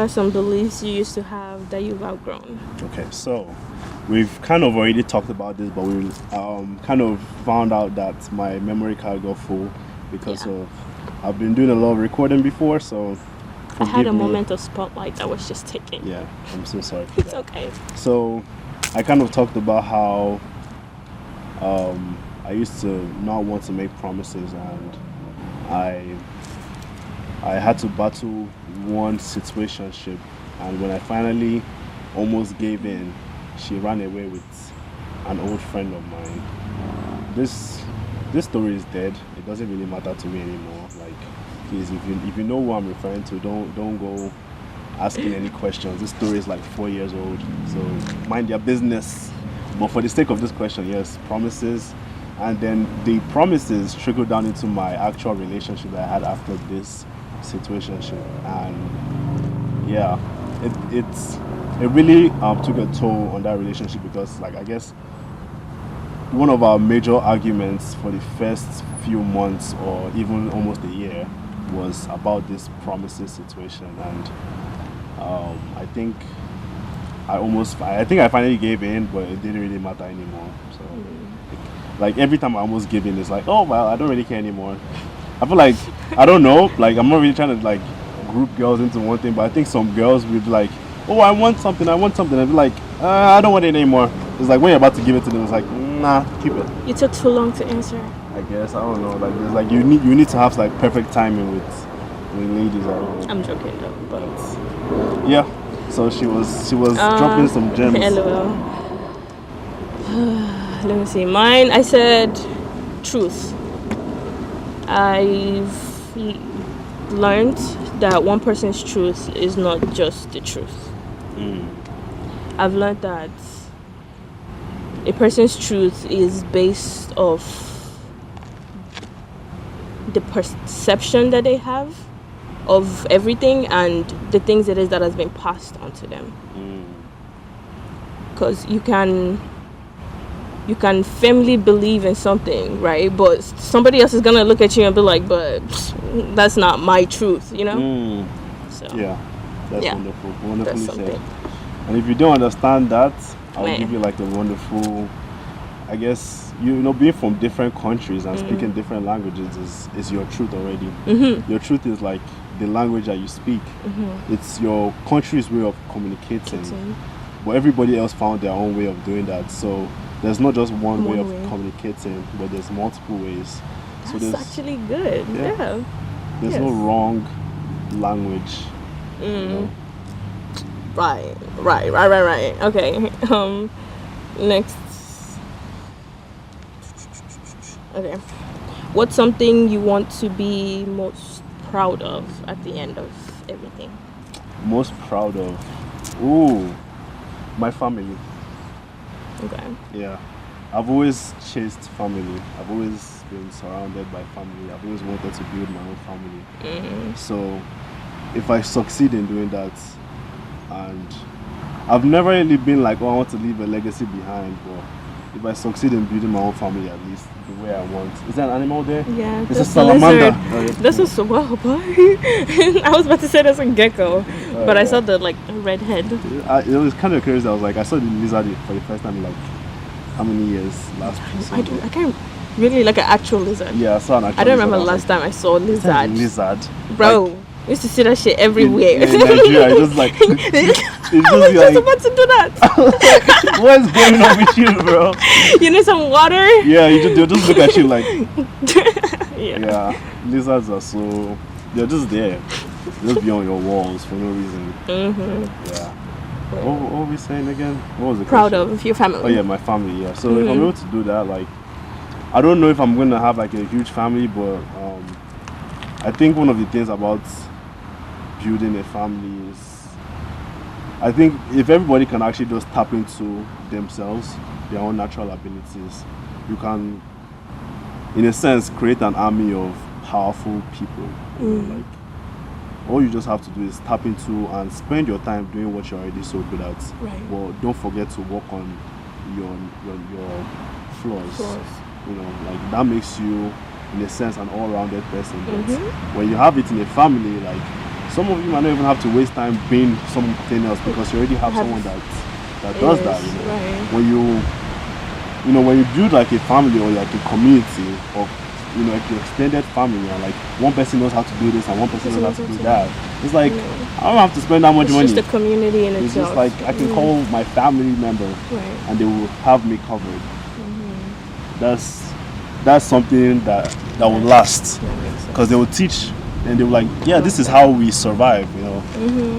What are some beliefs you used to have that you've outgrown? Okay, so we've kind of already talked about this, but we kind of found out that my memory card got full because Yeah. of I've been doing a lot of recording before, so I had a forgive me. moment of spotlight that was just taken. Yeah, I'm so sorry for It's that. okay. So I kind of talked about how I used to not want to make promises, and I had to battle one situationship, and when I finally almost gave in, she ran away with an old friend of mine. This story is dead. It doesn't really matter to me anymore. Like, please, if you know who I'm referring to, don't go asking any questions. This story is like 4 years old, so mind your business. But for the sake of this question, yes, promises, and then the promises trickled down into my actual relationship that I had after this situationship, and yeah, it really took a toll on that relationship because, like, I guess one of our major arguments for the first few months or even almost a year was about this promises situation, and I think I think I finally gave in, but it didn't really matter anymore. So like every time I almost give in, it's like, oh well, I don't really care anymore. I feel like I don't know, like I'm not really trying to like group girls into one thing, but I think some girls would be like, oh, I want something, I'd be like, I don't want it anymore. It's like when you're about to give it to them, it's like, nah, keep it. You took too long to answer. I guess I don't know. Like it's like you need to have like perfect timing with ladies. I don't know. I'm joking though, but Yeah. So she was dropping some gems. LOL. Let me see. Mine, I said truth. I've learned that one person's truth is not just the truth. I've learned that a person's truth is based off the perception that they have of everything and the things it is that has been passed on to them. Because you can firmly believe in something, right? But somebody else is gonna look at you and be like, but that's not my truth, you know? So Yeah, that's wonderful. Wonderfully that's said. something. And if you don't understand that, I'll Meh. give you like a wonderful, I guess, you know, being from different countries and speaking different languages is your truth already. Your truth is like the language that you speak. It's your country's way of communicating. But everybody else found their own way of doing that. So there's not just one way of communicating, but there's multiple ways. So That's actually good. Yeah. There's no wrong language. You know? Right. Okay. Next. Okay. What's something you want to be most proud of at the end of everything? Most proud of? Ooh, my family. Okay. Yeah. I've always chased family. I've always been surrounded by family. I've always wanted to build my own family. So if I succeed in doing that, and I've never really been like, oh, I want to leave a legacy behind, but if I succeed in building my own family, at least the way I want. Is there an animal there? Yeah. It's a salamander. This is so well, but I was about to say that's a gecko, but I saw the like red head. It was kind of crazy. I was like, I saw the lizard for the first time in like how many years? Last I can't really like an actual lizard. Yeah, I saw an actual I don't remember lizard. last time I saw a lizard. Lizard. Bro, Like, we used to see that shit everywhere. in Nigeria, it's just like I was just about to do that. what is going on with you, bro? You need some water? Yeah, they'll just look at you like, Yeah. lizards are so, they're just there. They'll just be on your walls for no reason. Yeah. What were we saying again? What was the Proud question? of your family. Oh yeah, my family, yeah. So if I'm able to do that, like, I don't know if I'm going to have like a huge family, but I think one of the things about building a family is, I think if everybody can actually just tap into themselves, their own natural abilities, you can, in a sense, create an army of powerful people. You know, like, all you just have to do is tap into and spend your time doing what you're already so good at. Right. Well, don't forget to work on your flaws. You know, like that makes you, in a sense, an all-rounded person. But when you have it in a family, like some of you might not even have to waste time being something else because you already have someone that does that. You know, right. when you build like a family or like a community of like your extended family, and like one person knows how to do this and one person knows how to do that. It's like I don't have to spend that much money. It's just a community in it's itself. Just like I can call my family member, and they will have me covered. That's something that will last, because they will teach and they will like, yeah, this is how we survive. You know,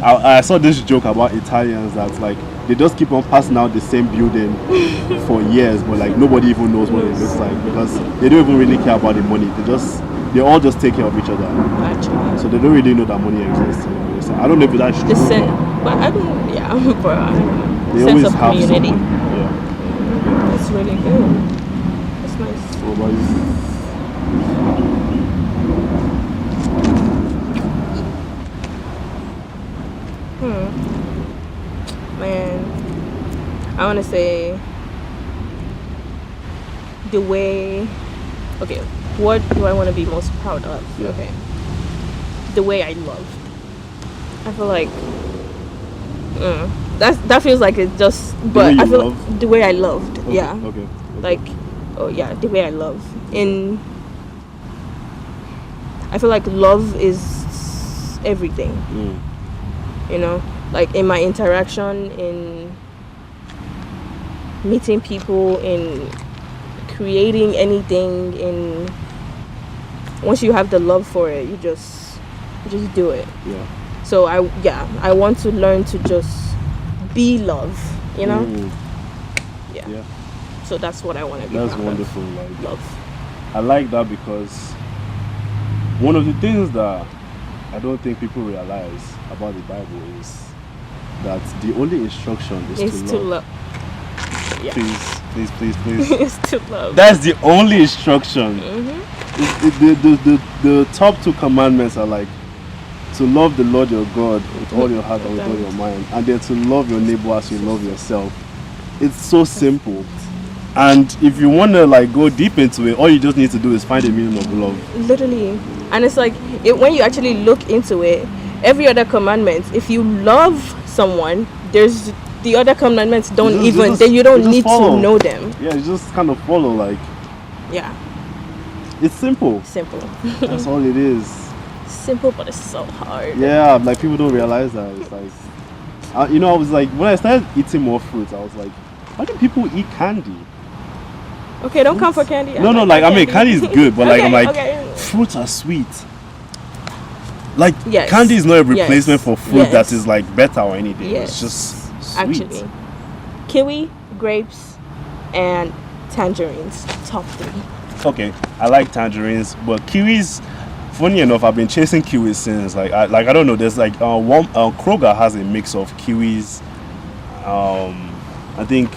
I saw this joke about Italians that's like they just keep on passing out the same building for years, but like nobody even knows what it looks like because they don't even really care about the money. They all just take care of each other. Actually. So they don't really know that money exists. You know? So I don't know if that's true. But I don't. Yeah, but I don't know. They Sense always of have community. someone. Yeah. That's really good. That's nice. What about you? Man, I want to say the way. Okay, what do I want to be most proud of? Yeah. Okay, the way I love. I feel like that feels like it's just. But I feel like the way I loved. Okay, yeah. Okay. Like, oh yeah, the way I love. I feel like love is everything. You know, like in my interaction, in meeting people, in creating anything, in once you have the love for it, you just do it. Yeah. So I want to learn to just be love, you know? Yeah. So that's what I want to be. That's wonderful. Like love. I like that because one of the things that I don't think people realize about the Bible is that the only instruction is to love. Yeah. Please. It's to love. That's the only instruction. The top two commandments are like to love the Lord your God with all your heart and with all your mind, and then to love your neighbor as you love yourself. It's so simple. And if you want to like go deep into it, all you just need to do is find the meaning of love. Literally. And it's like when you actually look into it, every other commandment, if you love someone, there's the other commandments then you don't need to know them. Yeah, you just kind of follow, like. Yeah. It's simple. That's all it is. Simple, but it's so hard. Yeah, like people don't realize that. It's like, I was like, when I started eating more fruits, I was like, why do people eat candy? Okay, don't come for candy. No, I mean, candy is good, but fruits are sweet. Like, candy is not a replacement for fruit that is like better or anything. It's just sweet. Actually, kiwi, grapes, and tangerines, top 3. Okay, I like tangerines, but kiwis. Funny enough, I've been chasing kiwis since I don't know. There's like Kroger has a mix of kiwis, I think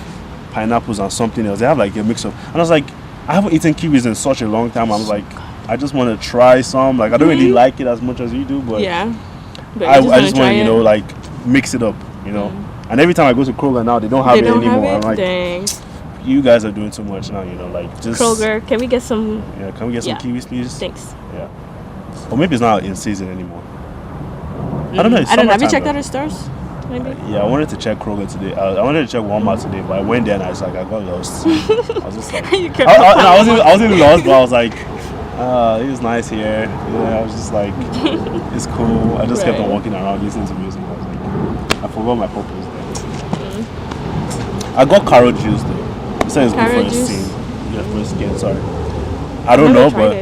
pineapples and something else. They have like a mix of, and I was like, I haven't eaten kiwis in such a long time. I was like, I just want to try some. Like I don't really like it as much as you do, but I just want to like mix it up, And every time I go to Kroger now, they don't have it anymore. I'm like, dang. You guys are doing too much now, like just Kroger. Can we get some? Yeah, can we get some kiwis, please? Thanks. Yeah. Or maybe it's not in season anymore. I don't know. I don't know. Have you checked other stores? Maybe. Yeah, I wanted to check Kroger today. I wanted to check Walmart today, but I went there and I got lost. I was just like, I wasn't lost, but I was like, it was nice here. Yeah, I was just like, it's cool. I just kept on walking around listening to music. I was like, I forgot my purpose there. I got carrot juice though. It says it's good for your skin. Yeah, for your skin. Sorry. I don't know, but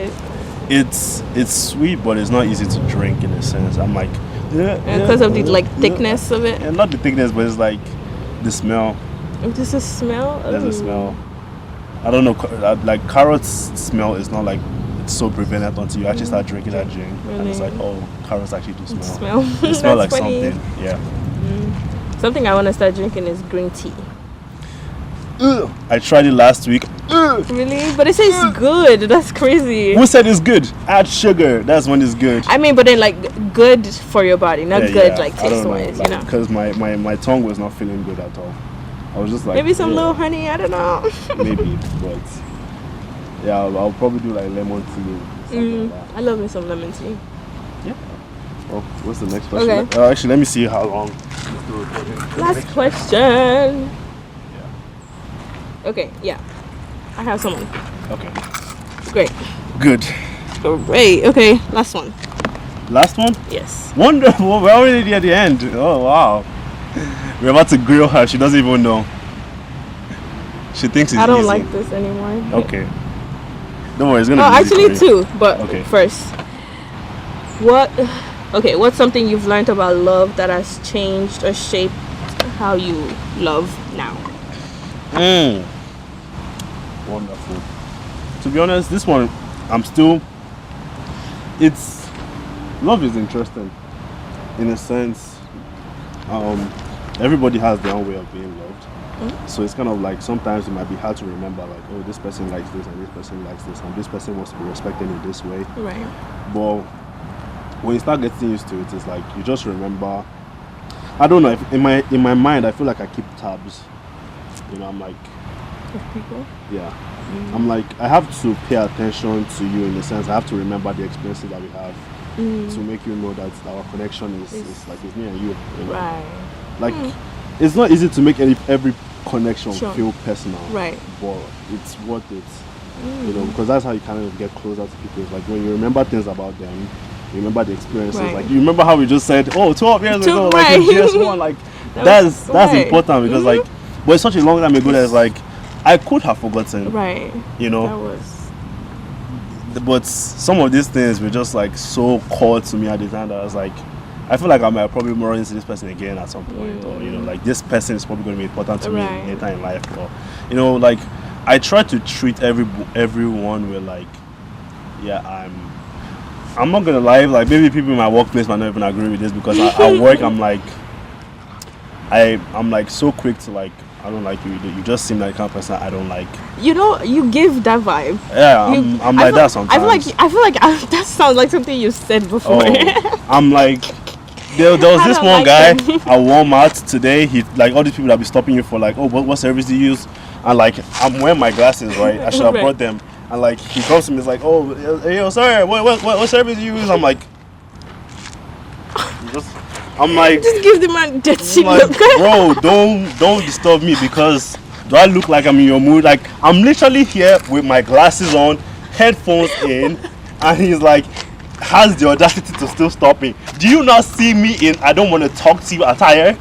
it's sweet, but it's not easy to drink in a sense. I'm like, because of the like thickness of it. Yeah, not the thickness, but it's like the smell. There's a smell. There's a smell. I don't know. Like carrots smell is not like it's so prevalent until you actually start drinking that drink, and it's like, oh, carrots actually do smell. They smell like funny. Something. Yeah. Something I want to start drinking is green tea. I tried it last week. Really? But it says good. That's crazy. Who said it's good? Add sugar. That's when it's good. I mean, but then like good for your body, not good like taste wise, like, because my tongue was not feeling good at all. I was just like, maybe some little honey. I don't know. Maybe, but yeah, I'll probably do like lemon tea. Like that. I love me some lemon tea. Yeah. Oh, what's the next question? Okay. Actually, let me see how long. Last question. Yeah. Okay, yeah. I have someone. Okay. Great. Good. Great. Okay, last one. Last one? Yes. Wonderful. We're already at the end. Oh, wow. We're about to grill her. She doesn't even know. She thinks it's I don't easy. like this anymore. Okay. Don't worry, it's gonna be easy actually for you. two, but Okay. first. What's something you've learned about love that has changed or shaped how you love now? Wonderful. To be honest, this one, love is interesting. In a sense, everybody has their own way of being loved. So it's kind of like sometimes it might be hard to remember, like, oh, this person likes this and this person likes this and this person wants to be respected in this way. Right. But when you start getting used to it, it's like you just remember. I don't know. If in my mind, I feel like I keep tabs. You know, I'm like, With people? yeah. I'm like, I have to pay attention to you in the sense I have to remember the experiences that we have to make you know that our connection is like it's me and you. You know? Right. Like, it's not easy to make every connection feel personal. Right. But it's worth it. You know, because that's how you kind of get closer to people. It's like when you remember things about them, you remember the experiences. Right. Like you remember how we just said, 12 years ago, right. like in GS1, like that's important because like, but it's such a long time ago that it's like I could have forgotten. Right. You know. That was. But some of these things were just like so core to me at the time that I was like, I feel like I might probably run into this person again at some point, or you know, like this person is probably going to be important to me later in life, or you know, like I try to treat everyone with like, yeah, I'm not gonna lie, like maybe people in my workplace might not even agree with this because at work I'm like, I'm like so quick to like, I don't like you. You just seem like the kind of person I don't like. You know, you give that vibe. Yeah, I'm like that sometimes. I feel like that sounds like something you said before. Oh, I'm like, there was this one guy at Walmart today. He like all these people that be stopping you for like, oh, what service do you use? And like, I'm wearing my glasses, right? I should have brought them. And like, he comes to me, he's like, oh, yo, sir, what service do you use? I'm like, just give the man dirty look. Bro, don't disturb me because do I look like I'm in your mood? Like I'm literally here with my glasses on, headphones in, and he's like has the audacity to still stop me. Do you not see me in I don't want to talk to you attire?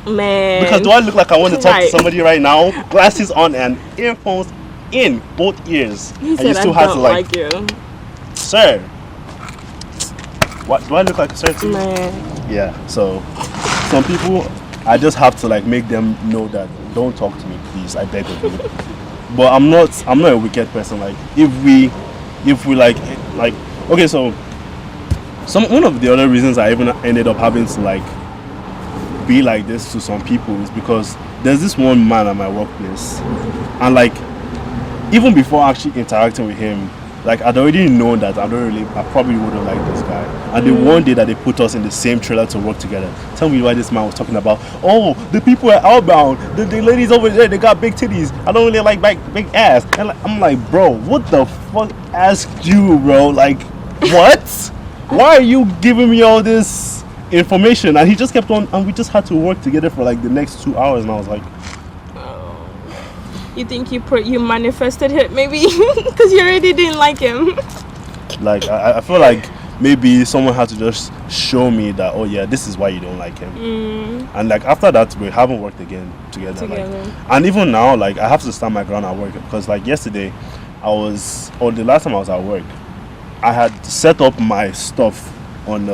Man. Because do I look like I want to talk to somebody right now? Glasses on and earphones in both ears. He and you still have to like you. Sir. What do I look like a sir to you? Man. Yeah, so some people I just have to like make them know that don't talk to me, please, I beg of you. But I'm not a wicked person. Like if we like okay, so one of the other reasons I even ended up having to like be like this to some people is because there's this one man at my workplace, and like even before actually interacting with him, like I'd already known that I probably wouldn't like this guy. And the one day that they put us in the same trailer to work together, tell me why this man was talking about, oh, the people at Outbound, the ladies over there, they got big titties. I don't really like big ass. And like, I'm like, bro, what the fuck asked you, bro? Like, what? Why are you giving me all this information? And he just kept on, and we just had to work together for like the next 2 hours. And I was like, you think you manifested it maybe because you already didn't like him? Like I feel like maybe someone had to just show me that, oh yeah, this is why you don't like him. And like after that we haven't worked again together. Like, and even now like I have to stand my ground at work because like yesterday the last time I was at work, I had set up my stuff on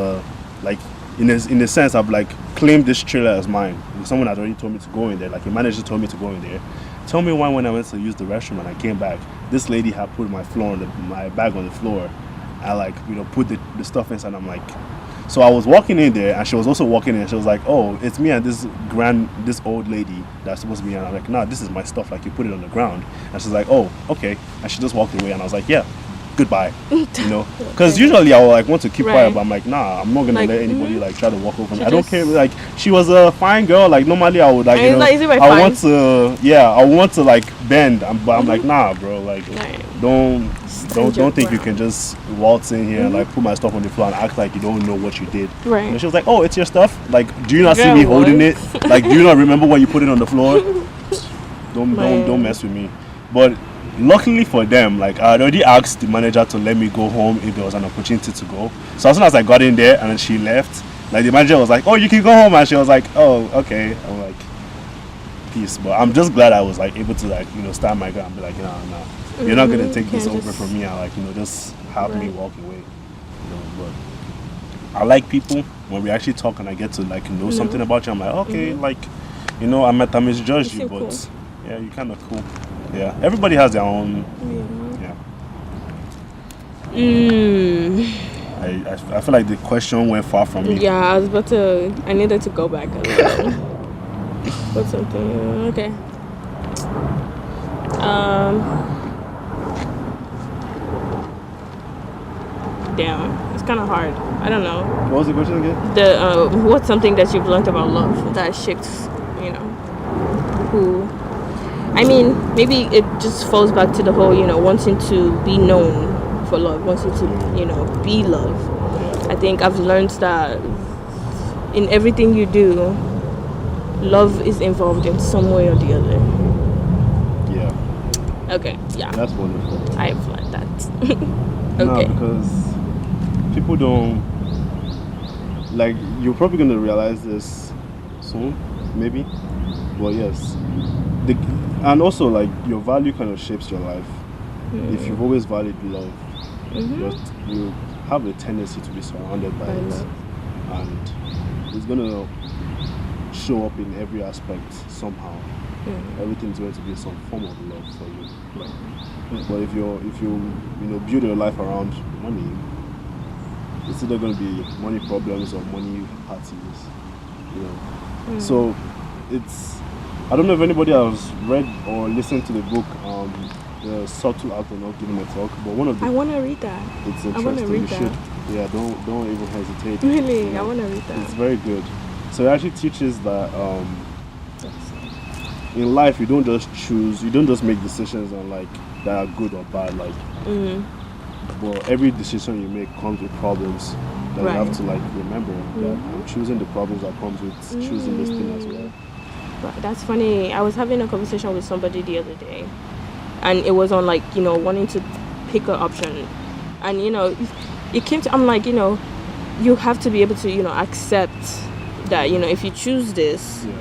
like in a sense I've like claimed this trailer as mine. Someone had already told me to go in there, like a manager told me to go in there. Tell me why when I went to use the restroom and I came back, this lady had put my bag on the floor and like, you know, put the stuff inside. I'm like, so I was walking in there and she was also walking in and she was like, oh, it's me and this old lady that's supposed to be. And I'm like, nah, this is my stuff, like you put it on the ground. And she's like, oh, okay. And she just walked away and I was like, yeah, goodbye. Because usually I will like want to keep quiet, Right. but I'm like, nah, I'm not gonna Like, let anybody like try to walk over me. She I don't just- care. Like, she was a fine girl. Like, normally I would like, And it's like, is it my I fine? want to, yeah, I want to like bend, but I'm like, nah, bro. Like, Right. don't think you ground. can just waltz in here and like put my stuff on the floor and act like you don't know what you did. Right. And she was like, oh, it's your stuff. Like, do you not see Girl, me holding what? it? Like, do you not remember when you put it on the floor? Don't mess with me. But luckily for them, like, I had already asked the manager to let me go home if there was an opportunity to go. So as soon as I got in there and then she left, like the manager was like, oh, you can go home, and she was like, oh, okay. I'm like, peace. But I'm just glad I was like able to like stand my ground and be like, nah, you're not gonna take this Can't over just- from me and like just have me Right. walk away. But I like people when we actually talk and I get to like know something about you. I'm like, okay, like I might have misjudged you, seem but cool. yeah, you're kind of cool. Yeah, everybody has their own. Yeah. Yeah, I feel like the question went far from me. Yeah, I was about to. I needed to go back a little. What's something? Okay. Damn, it's kind of hard. I don't know. What was the question again? What's something that you've learned about love that shapes, who? I mean, maybe it just falls back to the whole, wanting to be known for love, wanting to, be love. I think I've learned that in everything you do, love is involved in some way or the other. Yeah. Okay, yeah. That's wonderful. I've learned that. No, Okay. because people don't like. You're probably gonna realize this soon, maybe. But yes, and also like your value kind of shapes your life. If you've always valued love, you have a tendency to be surrounded by it, love. and it's gonna show up in every aspect somehow. Everything's going to be some form of love for you. But if you build your life around money, it's either going to be money problems or money parties. So it's, I don't know if anybody has read or listened to the book The Subtle Art of Not Giving a Fuck, but one of the I want to read that. it's I interesting. want to read You that. should. Yeah, don't even hesitate. Really, I want to read It's that. very good. So it actually teaches that in life you don't just choose, you don't just make decisions on like that are good or bad, like but every decision you make comes with problems that you have Right. to like remember that I'm choosing the problems that comes with choosing this thing as well. But that's funny. I was having a conversation with somebody the other day, and it was on like wanting to pick an option, and it came to, I'm like, you have to be able to accept that if you choose this, Yeah.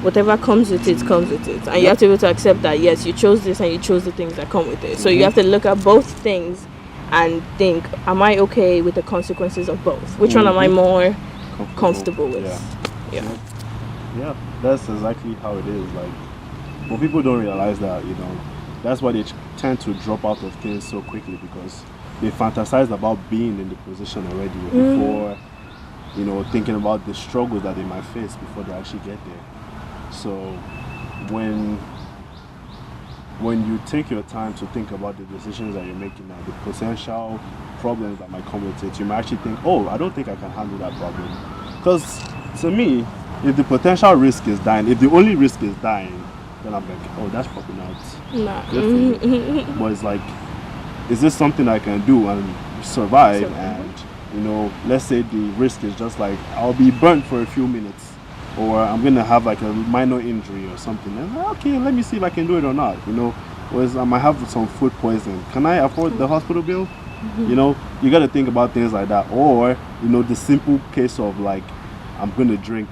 whatever comes with it comes with it, and you have to be able to accept that yes, you chose this and you chose the things that come with it. So you have to look at both things and think, am I okay with the consequences of both? Which one am I more comfortable with? Yeah, that's exactly how it is. Like, but people don't realize that, that's why they tend to drop out of things so quickly, because they fantasize about being in the position already before, thinking about the struggles that they might face before they actually get there. So when you take your time to think about the decisions that you're making now, the potential problems that might come with it, you might actually think, oh, I don't think I can handle that problem. Because to me, if the potential risk is dying, if the only risk is dying, then I'm like, oh, that's probably not good for me. But it's like, is this something I can do and survive? And let's say the risk is just like I'll be burnt for a few minutes, or I'm gonna have like a minor injury or something. And okay, let me see if I can do it or not. Whereas I might have some food poisoning. Can I afford the hospital bill? You got to think about things like that. Or the simple case of like, I'm gonna drink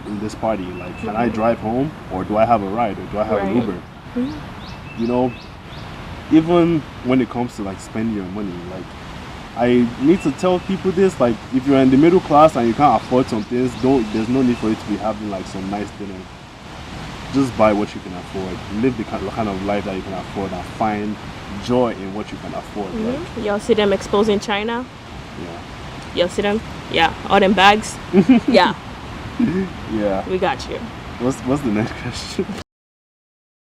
in this party. Like, can I drive home, or do I have a ride, or do I have an Uber? Even when it comes to like spending your money, like, I need to tell people this, like, if you're in the middle class and you can't afford some things, there's no need for you to be having like some nice dinner. Just buy what you can afford, live the kind of life that you can afford, and find joy in what you can afford. Like, Y'all see them exposing China? yeah. Y'all see them? Yeah, all them bags. Yeah, Yeah. we got you. What's the next question?